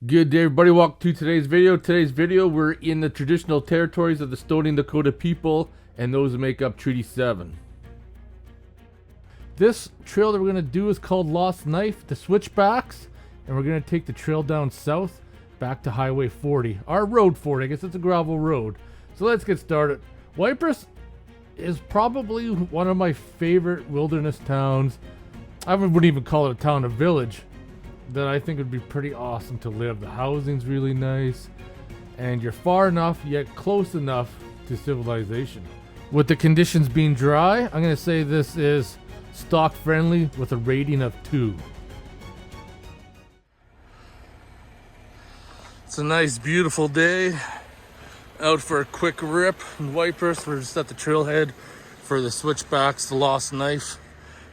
Good day, everybody. Welcome to today's video. We're in the traditional territories of the Stoney Nakoda people and those that make up Treaty 7. This trail that we're going to do is called Lost Knife, the Switchbacks, and we're going to take the trail down south back to Highway 40. Our Road 40, I guess it's a gravel road. So let's get started. Wipers is probably one of my favorite wilderness towns. I wouldn't even call it a town, a village. That I think would be pretty awesome to live. The housing's really nice, and you're far enough yet close enough to civilization. With the conditions being dry, I'm going to say this is stock friendly with a rating of 2. It's a nice beautiful day out for a quick rip in Wipers. We're just at the trailhead for the Switchbacks, the Lost Knife,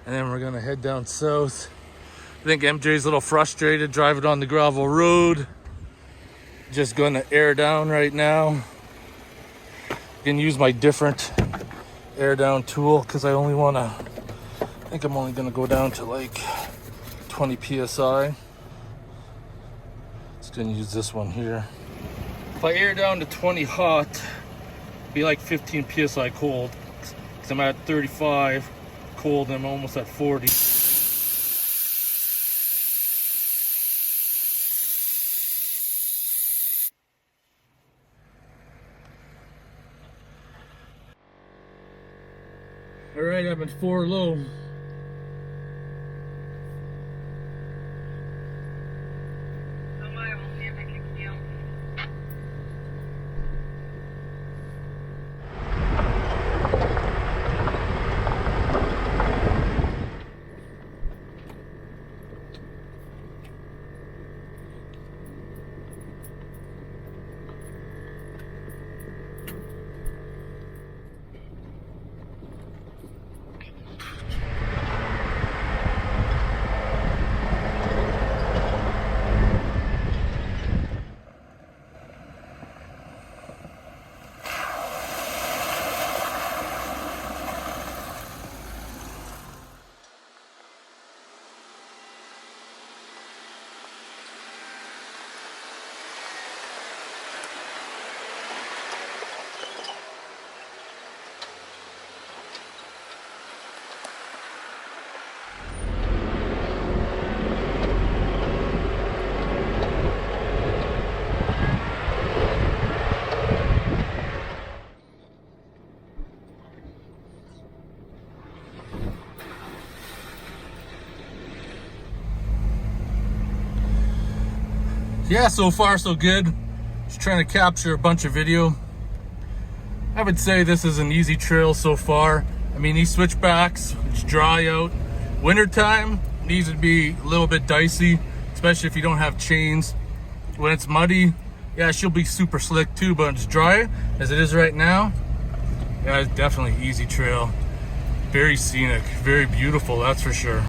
and then we're going to head down south. I think MJ's a little frustrated driving on the gravel road. Just gonna air down right now. Gonna use my different air down tool because I think I'm only gonna go down to like 20 psi. Just gonna use this one here. If I air down to 20 hot, it'd be like 15 psi cold. Because I'm at 35 cold and I'm almost at 40. Alright, I'm at 4 low. Yeah, so far so good. Just trying to capture a bunch of video. I would say this is an easy trail so far. I mean, these switchbacks, it's dry out. Wintertime, these would be a little bit dicey, especially if you don't have chains. When it's muddy, yeah, she'll be super slick too, but it's dry as it is right now. Yeah, it's definitely easy trail. Very scenic, very beautiful, that's for sure.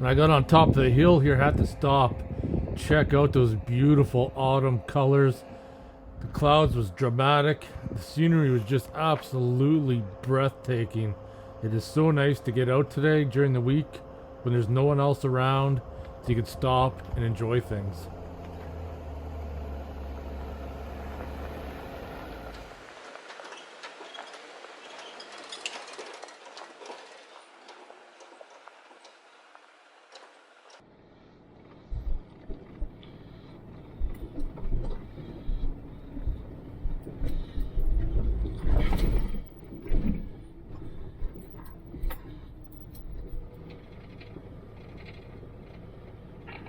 When I got on top of the hill here, had to stop, check out those beautiful autumn colors. The clouds was dramatic. The scenery was just absolutely breathtaking. It is so nice to get out today during the week when there's no one else around, so you can stop and enjoy things.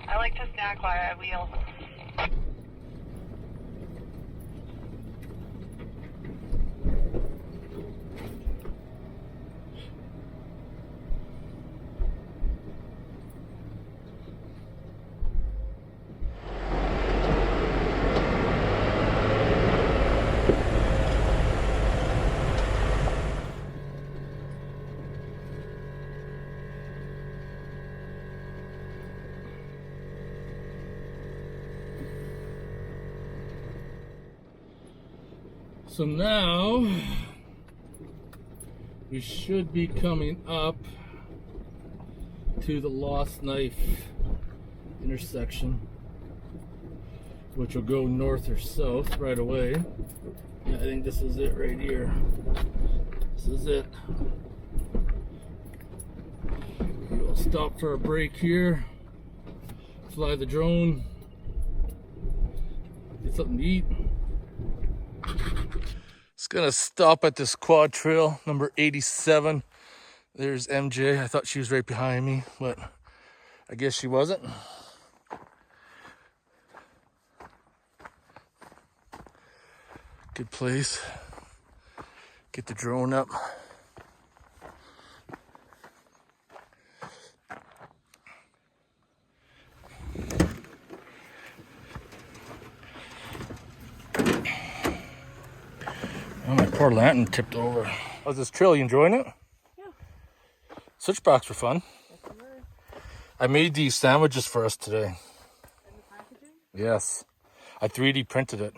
I like to snack while I wheel. So now we should be coming up to the Lost Knife intersection, which will go north or south right away. I think this is it right here. This is it. We'll stop for a break here, fly the drone, get something to eat. It's gonna stop at this quad trail number 87. There's MJ. I thought she was right behind me, but I guess she wasn't. Good place. Get the drone up. Oh, my poor lantern tipped over. How's this trail? You enjoying it? Yeah. Switchbacks were fun. Yes, you were. I made these sandwiches for us today. In the packaging? Yes. I 3D printed it.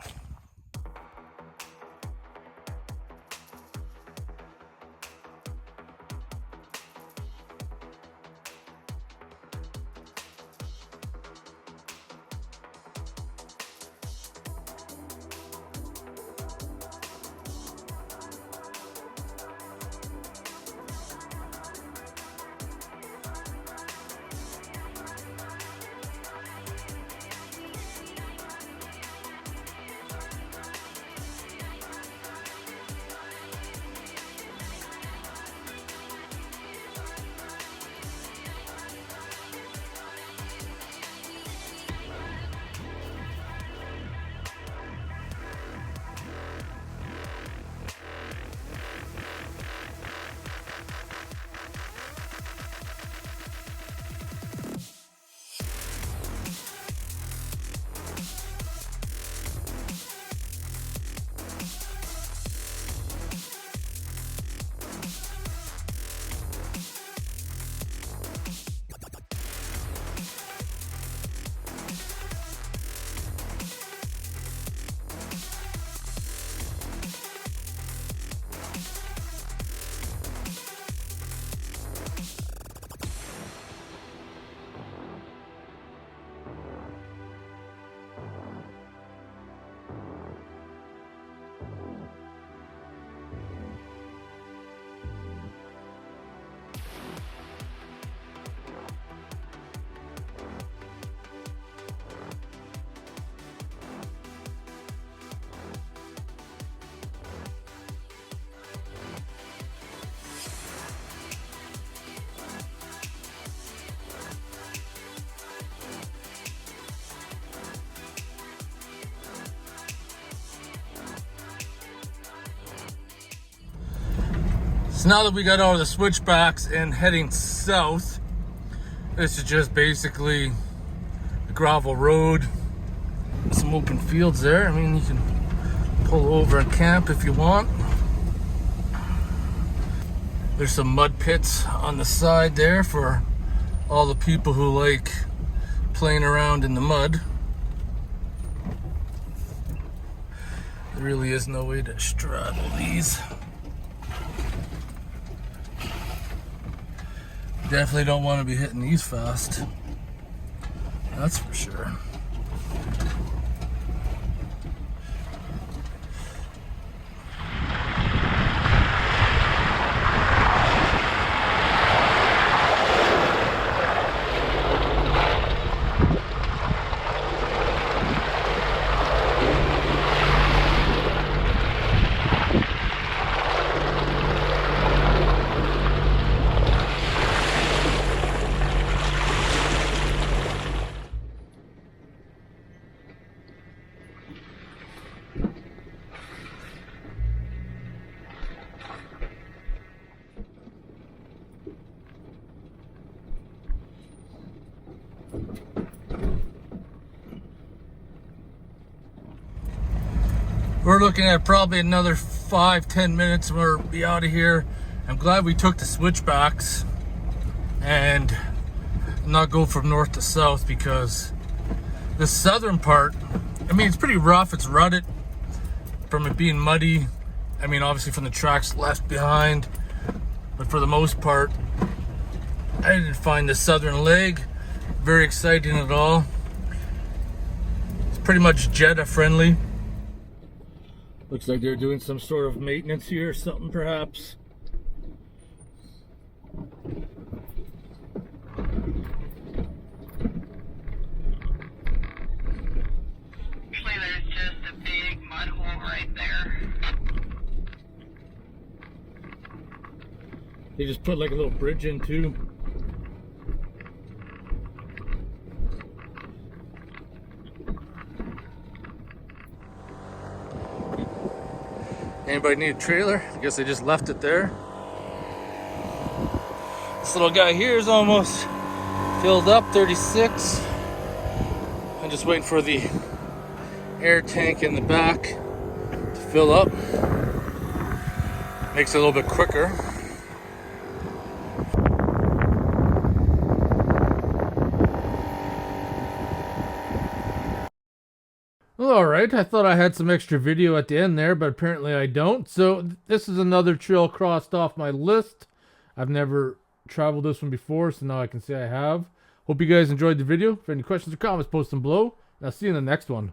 So now that we got out of the switchbacks and heading south, this is just basically a gravel road. Some open fields there. I mean, you can pull over and camp if you want. There's some mud pits on the side there for all the people who like playing around in the mud. There really is no way to straddle these. Definitely don't want to be hitting these fast. That's for sure. We're looking at probably another 5-10 minutes and we'll be out of here. I'm glad we took the switchbacks and not go from north to south, because the southern part, I mean, it's pretty rough. It's rutted from it being muddy. I mean, obviously from the tracks left behind, but for the most part, I didn't find the southern leg very exciting at all. It's pretty much Jetta friendly. Looks like they're doing some sort of maintenance here or something, perhaps. Actually, there's just a big mud hole right there. They just put like a little bridge in too. Anybody need a trailer? I guess they just left it there. This little guy here is almost filled up, 36. I'm just waiting for the air tank in the back to fill up. Makes it a little bit quicker. Well, alright, I thought I had some extra video at the end there, but apparently I don't. So this is another trail crossed off my list. I've never traveled this one before, so now I can say I have. Hope you guys enjoyed the video. If you have any questions or comments, post them below. And I'll see you in the next one.